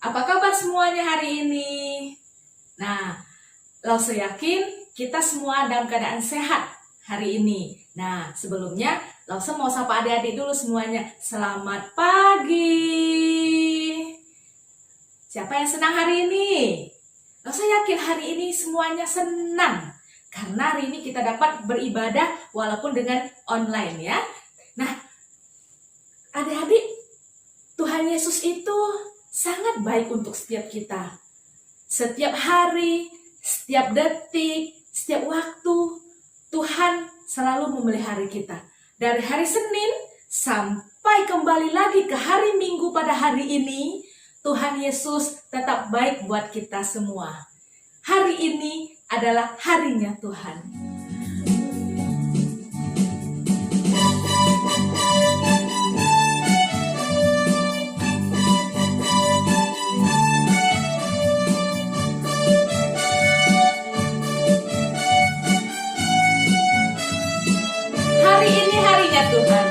Apa kabar semuanya hari ini? Nah, Lause yakin kita semua dalam keadaan sehat hari ini. Nah, sebelumnya Lause mau sapa adik-adik dulu semuanya. Selamat pagi. Siapa yang senang hari ini? Lause yakin hari ini semuanya senang. Karena hari ini kita dapat beribadah walaupun dengan online ya. Nah, adik-adik, Tuhan Yesus itu sangat baik untuk setiap kita. Setiap hari, setiap detik, setiap waktu, Tuhan selalu memelihara kita. Dari hari Senin sampai kembali lagi ke hari Minggu pada hari ini, Tuhan Yesus tetap baik buat kita semua. Hari ini adalah harinya Tuhan. Hari ini harinya Tuhan.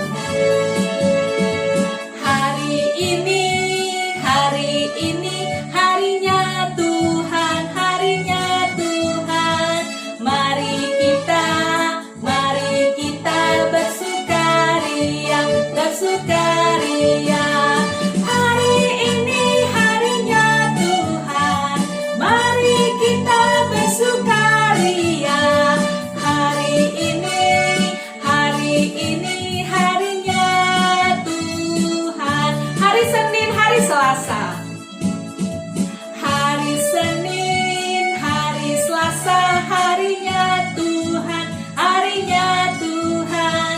Hari ini harinya Tuhan, harinya Tuhan. Mari kita bersukaria, bersukaria. Hari ini harinya Tuhan. Mari kita bersukaria. Hari ini harinya Tuhan. Hari Senin, hari Selasa. Hari Senin, hari Selasa, harinya Tuhan, harinya Tuhan.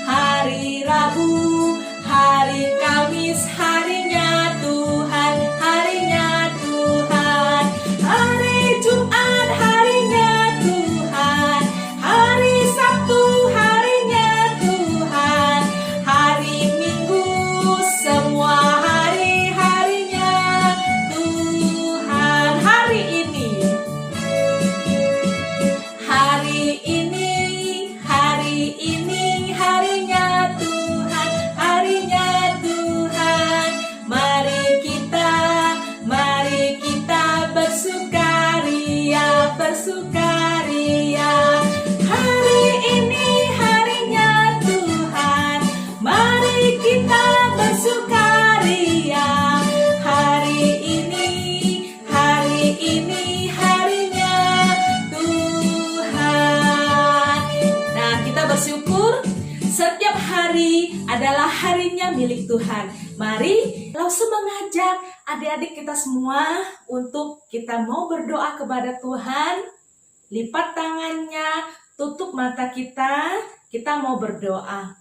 Hari Rabu, hari Kamis, harinya Tuhan, harinya Tuhan. Hari Jumat, harinya Tuhan. Hari Sabtu, harinya Tuhan. Hari Minggu, semua hari-harinya Tuhan. Hari ini harinya Tuhan, harinya Tuhan. Mari kita bersukaria, bersukaria. Hari ini harinya Tuhan. Mari kita bersukaria. Hari ini harinya Tuhan. Nah, kita bersyukur setiap hari adalah harinya milik Tuhan. Mari Lause mengajak adik-adik kita semua untuk kita mau berdoa kepada Tuhan. Lipat tangannya, tutup mata kita mau berdoa.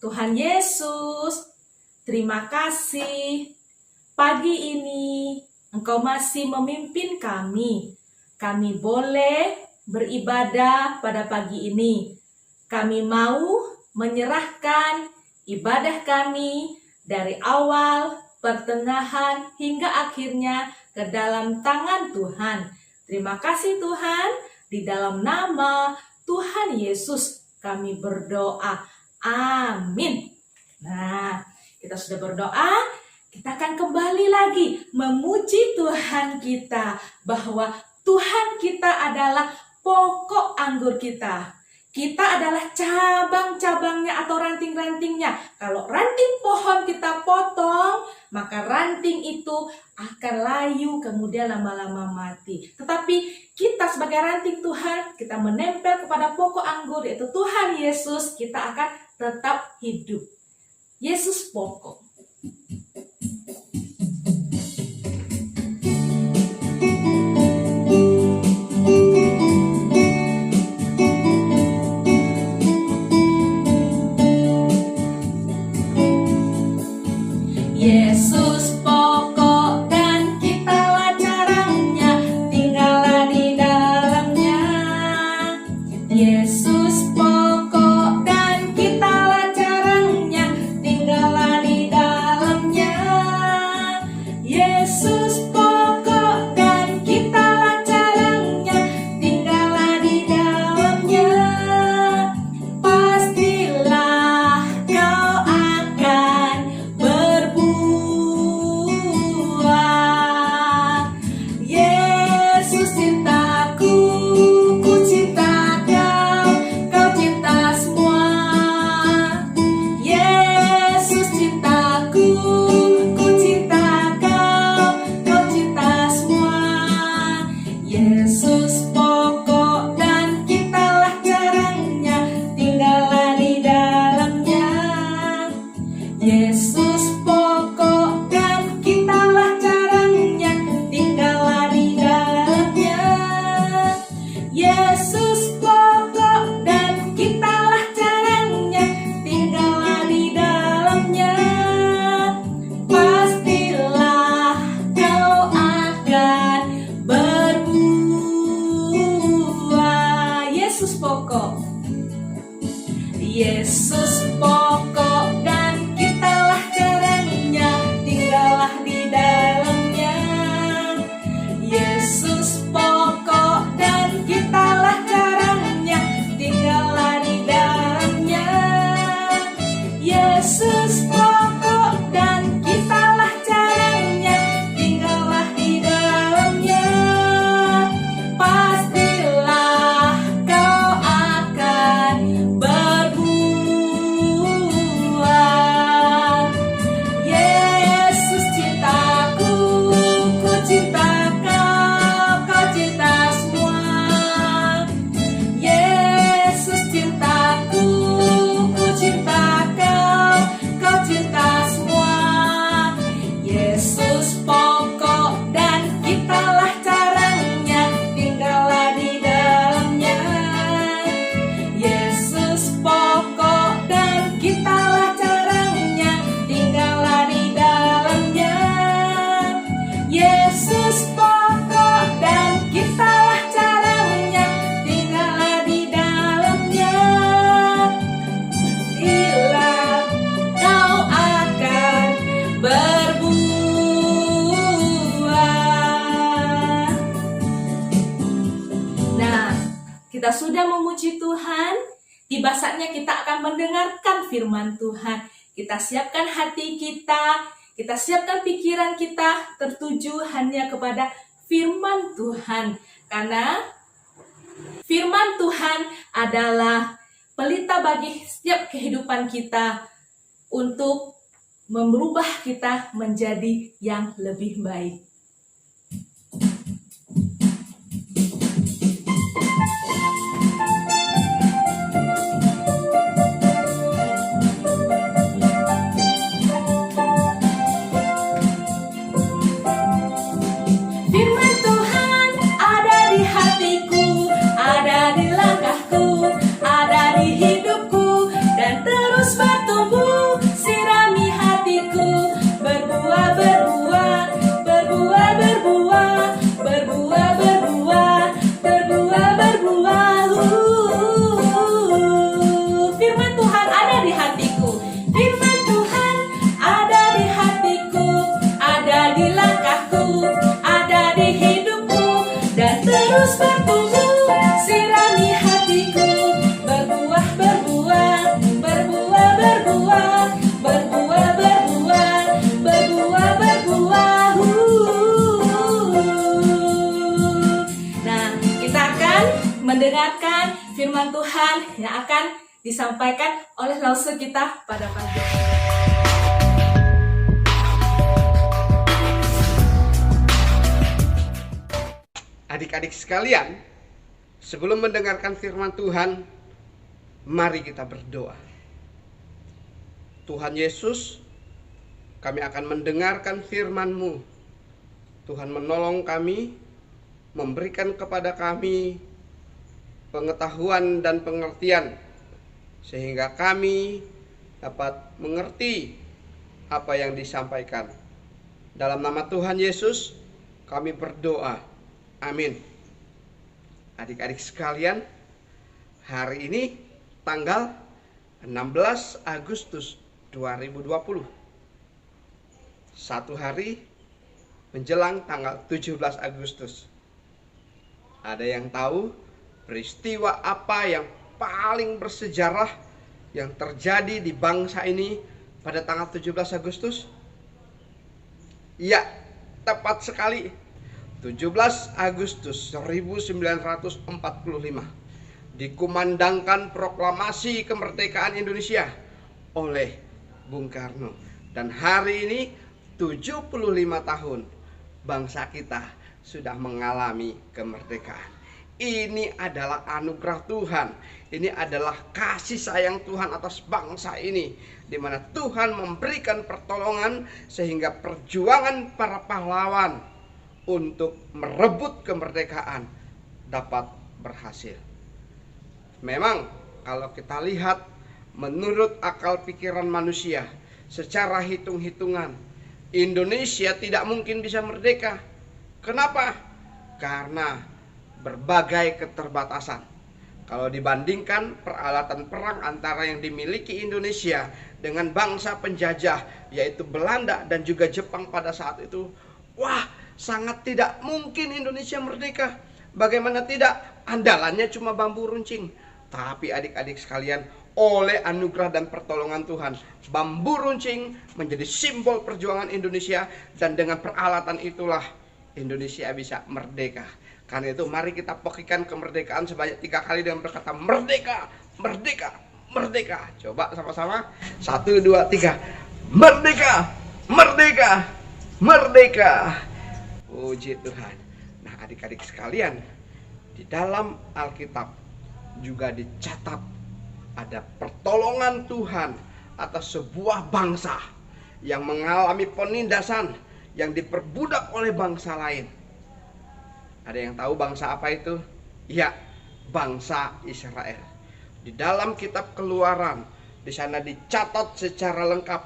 Tuhan Yesus, terima kasih. Pagi ini Engkau masih memimpin kami. Kami boleh beribadah pada pagi ini. Kami mau menyerahkan ibadah kami dari awal, pertengahan, hingga akhirnya ke dalam tangan Tuhan. Terima kasih Tuhan, di dalam nama Tuhan Yesus kami berdoa. Amin. Nah, kita sudah berdoa, kita akan kembali lagi memuji Tuhan kita, bahwa Tuhan kita adalah pokok anggur kita. Kita adalah cabang-cabangnya atau ranting-rantingnya. Kalau ranting pohon kita potong, maka ranting itu akan layu kemudian lama-lama mati. Tetapi kita sebagai ranting Tuhan, kita menempel kepada pokok anggur yaitu Tuhan Yesus, kita akan tetap hidup. Yesus pokok. Yesus pokok dan kitalah caranya, tinggallah di dalamnya. Yesus pokok dan kitalah caranya, tinggallah di dalamnya. Yesus pokok dan kitalah caranya, tinggallah di dalamnya. Yesus pokok dan kitalah caranya, tinggallah di dalamnya. Yesus pokok dan kitalah caranya, tinggallah di dalamnya. Pastilah kau akan berbuah. Yesus cintaku, ku cinta kau, kau cinta semua. Yesus cintaku, ku cinta kau, kau cinta semua. Yesus pokok dan kitalah caranya, tinggallah di dalamnya. Yesus pokok dan kitalah caranya, tinggallah di dalamnya. Yesus pokok dan kitalah caranya, tinggallah di dalamnya. Bila kau akan berbuah. Nah, kita sudah memuji Tuhan. Tiba saatnya kita akan mendengarkan firman Tuhan. Kita siapkan hati kita siapkan pikiran kita tertuju hanya kepada firman Tuhan. Karena firman Tuhan adalah pelita bagi setiap kehidupan kita untuk merubah kita menjadi yang lebih baik. Firman Tuhan ada di hatiku, ada di langkahku, ada di hidupku, dan terus bertumbuh. Sirami hatiku, berbuah, berbuah, berbuah, berbuah, berbuah, berbuah, berbuah, berbuah. Firman Tuhan ada di hatiku, firman Tuhan ada di hatiku, ada di langkahku, ada di hidupku, dan terus bertumbuh. Sirami hatiku, berbuah, berbuah, berbuah, berbuah, berbuah, berbuah, berbuah, berbuah. Nah, kita akan mendengarkan firman Tuhan yang akan disampaikan oleh lause kita pada pagi ini. Adik-adik sekalian, sebelum mendengarkan firman Tuhan, mari kita berdoa. Tuhan Yesus, kami akan mendengarkan firman-Mu. Tuhan menolong kami, memberikan kepada kami pengetahuan dan pengertian, sehingga kami dapat mengerti apa yang disampaikan. Dalam nama Tuhan Yesus, kami berdoa. Amin. Adik-adik sekalian, hari ini tanggal 16 Agustus 2020. Satu hari menjelang tanggal 17 Agustus. Ada yang tahu peristiwa apa yang paling bersejarah yang terjadi di bangsa ini pada tanggal 17 Agustus? Ya, tepat sekali. 17 Agustus 1945 dikumandangkan proklamasi kemerdekaan Indonesia oleh Bung Karno. Dan hari ini 75 tahun bangsa kita sudah mengalami kemerdekaan. Ini adalah anugerah Tuhan. Ini adalah kasih sayang Tuhan atas bangsa ini, di mana Tuhan memberikan pertolongan sehingga perjuangan para pahlawan untuk merebut kemerdekaan dapat berhasil. Memang kalau kita lihat menurut akal pikiran manusia, secara hitung-hitungan Indonesia tidak mungkin bisa merdeka. Kenapa? Karena berbagai keterbatasan. Kalau dibandingkan peralatan perang antara yang dimiliki Indonesia dengan bangsa penjajah yaitu Belanda dan juga Jepang pada saat itu, wah, sangat tidak mungkin Indonesia merdeka. Bagaimana tidak? Andalannya cuma bambu runcing. Tapi adik-adik sekalian, oleh anugerah dan pertolongan Tuhan, bambu runcing menjadi simbol perjuangan Indonesia, dan dengan peralatan itulah Indonesia bisa merdeka. Karena itu mari kita pokikan kemerdekaan sebanyak 3 kali dengan berkata merdeka, merdeka, merdeka. Coba sama-sama. 1, 2, 3. Merdeka, merdeka, merdeka. Puji Tuhan. Nah, adik-adik sekalian, di dalam Alkitab juga dicatat ada pertolongan Tuhan atas sebuah bangsa yang mengalami penindasan, yang diperbudak oleh bangsa lain. Ada yang tahu bangsa apa itu? Ya, bangsa Israel. Di dalam kitab Keluaran, di sana dicatat secara lengkap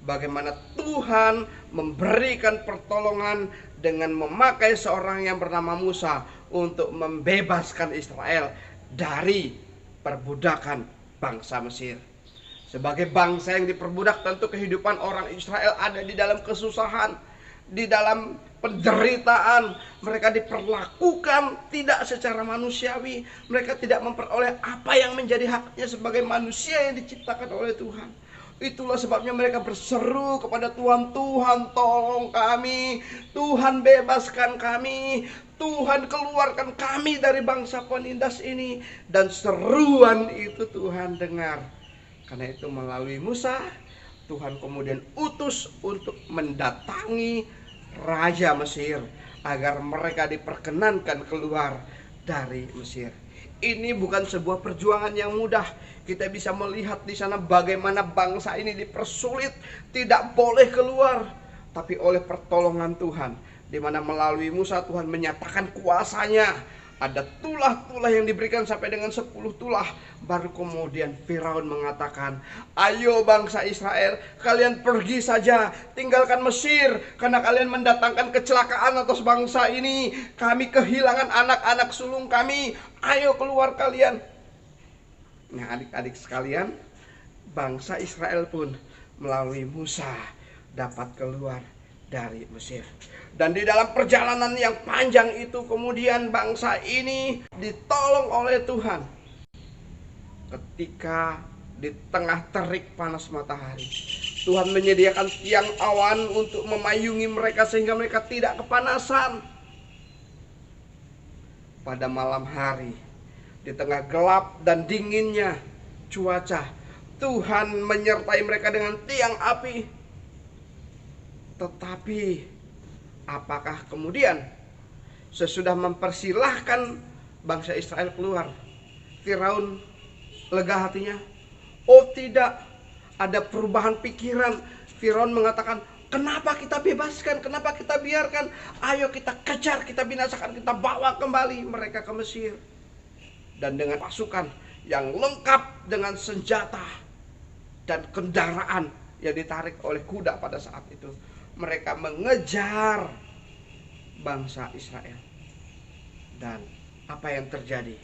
bagaimana Tuhan memberikan pertolongan dengan memakai seorang yang bernama Musa untuk membebaskan Israel dari perbudakan bangsa Mesir. Sebagai bangsa yang diperbudak, tentu kehidupan orang Israel ada di dalam kesusahan, di dalam penderitaan. Mereka diperlakukan tidak secara manusiawi. Mereka tidak memperoleh apa yang menjadi haknya sebagai manusia yang diciptakan oleh Tuhan. Itulah sebabnya mereka berseru kepada Tuhan, Tuhan tolong kami, Tuhan bebaskan kami, Tuhan keluarkan kami dari bangsa penindas ini. Dan seruan itu Tuhan dengar. Karena itu melalui Musa, Tuhan kemudian utus untuk mendatangi Raja Mesir agar mereka diperkenankan keluar dari Mesir. Ini bukan sebuah perjuangan yang mudah. Kita bisa melihat di sana bagaimana bangsa ini dipersulit, tidak boleh keluar. Tapi oleh pertolongan Tuhan, di mana melalui Musa Tuhan menyatakan kuasanya. Ada tulah-tulah yang diberikan sampai dengan 10 tulah. Baru kemudian Firaun mengatakan, ayo bangsa Israel, kalian pergi saja, tinggalkan Mesir, karena kalian mendatangkan kecelakaan atas bangsa ini. Kami kehilangan anak-anak sulung kami, ayo keluar kalian. Nah, adik-adik sekalian, bangsa Israel pun melalui Musa dapat keluar dari Mesir. Dan di dalam perjalanan yang panjang itu kemudian bangsa ini ditolong oleh Tuhan. Ketika di tengah terik panas matahari, Tuhan menyediakan tiang awan untuk memayungi mereka sehingga mereka tidak kepanasan. Pada malam hari, di tengah gelap dan dinginnya cuaca, Tuhan menyertai mereka dengan tiang api. Tetapi apakah kemudian sesudah mempersilahkan bangsa Israel keluar, Firaun lega hatinya? Oh tidak, ada perubahan pikiran. Firaun mengatakan, kenapa kita bebaskan, kenapa kita biarkan? Ayo kita kejar, kita binasakan, kita bawa kembali mereka ke Mesir. Dan dengan pasukan yang lengkap dengan senjata dan kendaraan yang ditarik oleh kuda pada saat itu, mereka mengejar bangsa Israel. Dan apa yang terjadi?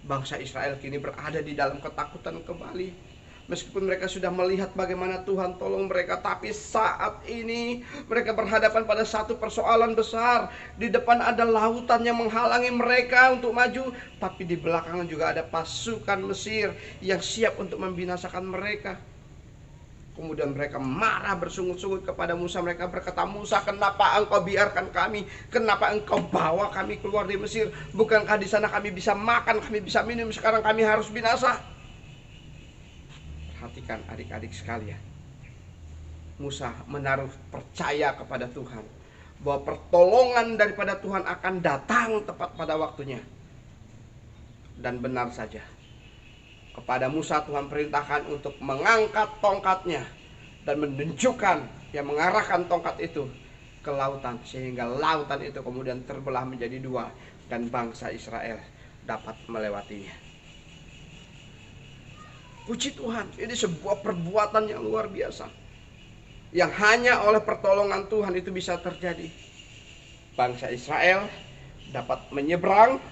Bangsa Israel kini berada di dalam ketakutan kembali. Meskipun mereka sudah melihat bagaimana Tuhan tolong mereka, tapi saat ini mereka berhadapan pada satu persoalan besar. Di depan ada lautan yang menghalangi mereka untuk maju, tapi di belakang juga ada pasukan Mesir yang siap untuk membinasakan mereka. Kemudian mereka marah bersungut-sungut kepada Musa. Mereka berkata, Musa, kenapa engkau biarkan kami? Kenapa engkau bawa kami keluar dari Mesir? Bukankah di sana kami bisa makan, kami bisa minum? Sekarang kami harus binasa. Perhatikan adik-adik sekalian, Musa menaruh percaya kepada Tuhan bahwa pertolongan daripada Tuhan akan datang tepat pada waktunya. Dan benar saja, kepada Musa Tuhan perintahkan untuk mengangkat tongkatnya dan menunjukkan, yang mengarahkan tongkat itu ke lautan, sehingga lautan itu kemudian terbelah menjadi dua dan bangsa Israel dapat melewatinya. Puji Tuhan, ini sebuah perbuatan yang luar biasa, yang hanya oleh pertolongan Tuhan itu bisa terjadi. Bangsa Israel dapat menyeberang,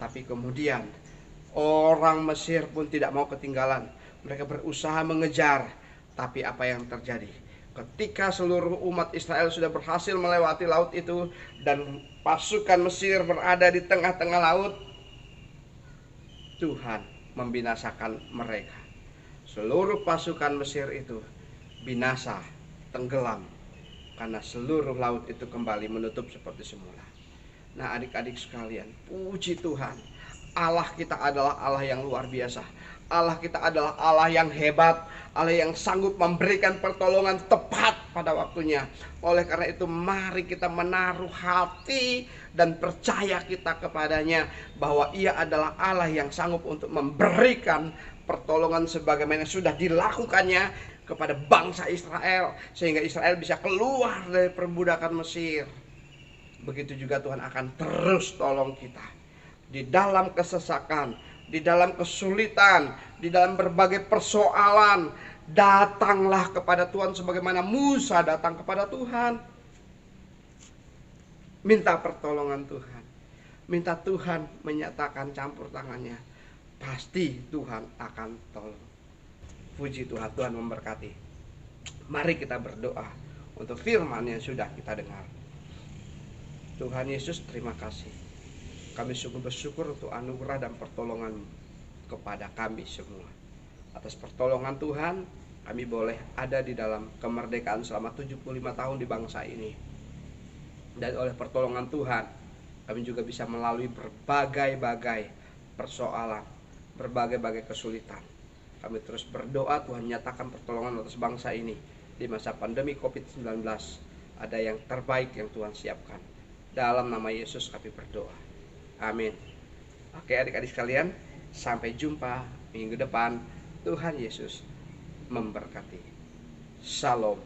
tapi kemudian Orang Mesir pun tidak mau ketinggalan. Mereka berusaha mengejar. Tapi apa yang terjadi? Ketika seluruh umat Israel sudah berhasil melewati laut itu dan pasukan Mesir berada di tengah-tengah laut, Tuhan membinasakan mereka. Seluruh pasukan Mesir itu binasa, tenggelam, karena seluruh laut itu kembali menutup seperti semula. Nah, adik-adik sekalian, puji Tuhan, Allah kita adalah Allah yang luar biasa. Allah kita adalah Allah yang hebat, Allah yang sanggup memberikan pertolongan tepat pada waktunya. Oleh karena itu, mari kita menaruh hati dan percaya kita kepadanya, bahwa Ia adalah Allah yang sanggup untuk memberikan pertolongan sebagaimana sudah dilakukannya kepada bangsa Israel, sehingga Israel bisa keluar dari perbudakan Mesir. Begitu juga Tuhan akan terus tolong kita di dalam kesesakan, di dalam kesulitan, di dalam berbagai persoalan. Datanglah kepada Tuhan sebagaimana Musa datang kepada Tuhan. Minta pertolongan Tuhan, minta Tuhan menyatakan campur tangannya. Pasti Tuhan akan tolong. Puji Tuhan, Tuhan memberkati. Mari kita berdoa untuk firman yang sudah kita dengar. Tuhan Yesus, terima kasih. Kami sungguh bersyukur untuk anugerah dan pertolongan kepada kami semua. Atas pertolongan Tuhan, kami boleh ada di dalam kemerdekaan selama 75 tahun di bangsa ini. Dan oleh pertolongan Tuhan, kami juga bisa melalui berbagai-bagai persoalan, berbagai-bagai kesulitan. Kami terus berdoa Tuhan nyatakan pertolongan atas bangsa ini di masa pandemi COVID-19. Ada yang terbaik yang Tuhan siapkan. Dalam nama Yesus kami berdoa. Amin. Oke adik-adik sekalian, sampai jumpa minggu depan. Tuhan Yesus memberkati. Shalom.